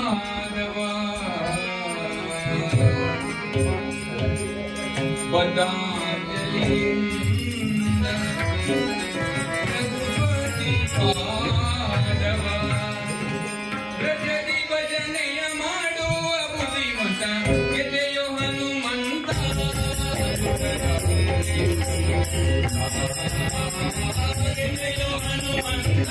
ಮಾಧವ ಪದಾಂಜಲಿಯಿಂದ ರಘುಪತಿ ಪಾದವ ರಜನಿ ಭಜನೆಯ ಮಾಡುವ ಬುದ್ಧಿವಂತ ಎದೆಯೋ ಹನುಮಂತ ಎದೆಯೋ ಹನುಮಂತ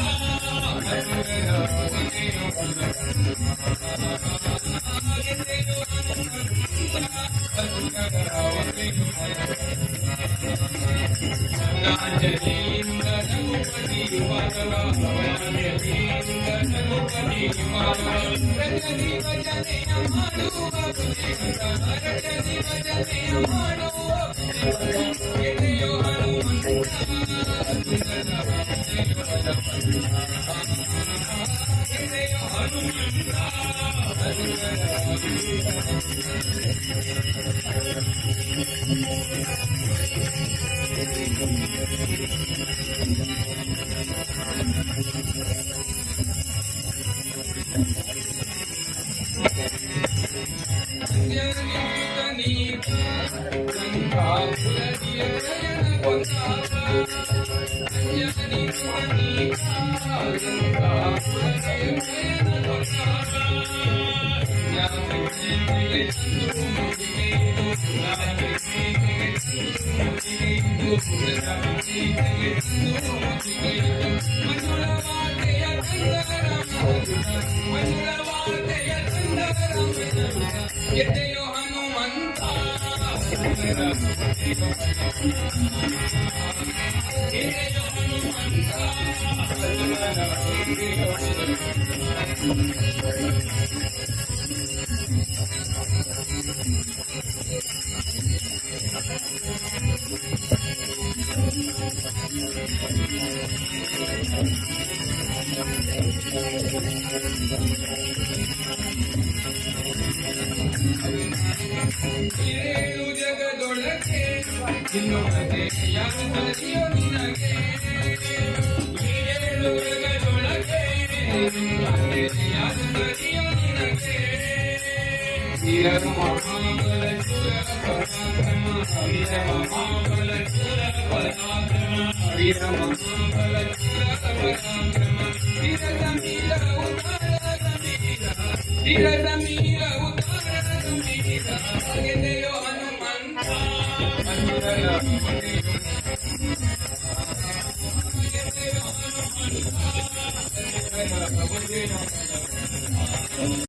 ಪದಾಂಜಲಿಯಿಂದ ರಘುಪತಿ ಮಾಧವ ಪದಾಂಜಲಿಯಿಂದ ರಘುಪತಿ ಮಾಧವ ರಜನಿ ಭಜನೆಯ ಮಾಡುವ ಬುದ್ಧಿವಂತ ರಜನಿ ಭಜನೆಯ ಮಾಡುವ ಬುದ್ಧಿವಂತ ಎದೆಯೋ ಹನುಮಂತ ಎದೆಯೋ ಹನುಮಂತ ಎದೆಯೋ ಹನುಮಂತ ಎದೆಯೋ ಹನುಮಂತ ಏಳು ಜಗದೊಳಗೆ ಇನ್ನೊಳಗೆ ಯಾರು ಸರಿಯೋ ನಿನಗೆ ಏಳು ಜಗದೊಳಗೆ ಇನ್ನೊಳಗೆ ಯಾರು ಸರಿಯೋ ನಿನಗೆ ವೀರ ಮಹಾಬಲ ಸುರ ಪರಾಕ್ರಮ ವೀರ ಮಹಾಬಲ ಸುರ ಪರಾಕ್ರಮ ವೀರ ಮಹಾಬಲ ಸುರ ಪರಾಕ್ರಮ ವೀರ ಸಮೀರ ಉತ್ತರ ಸಮೀರ ವೀರ ಸಮೀರ ಉತ್ತರ ಸಮೀರ ಎದೆಯೋ ಹನುಮಂತ ಎದೆಯೋ ಹನುಮಂತ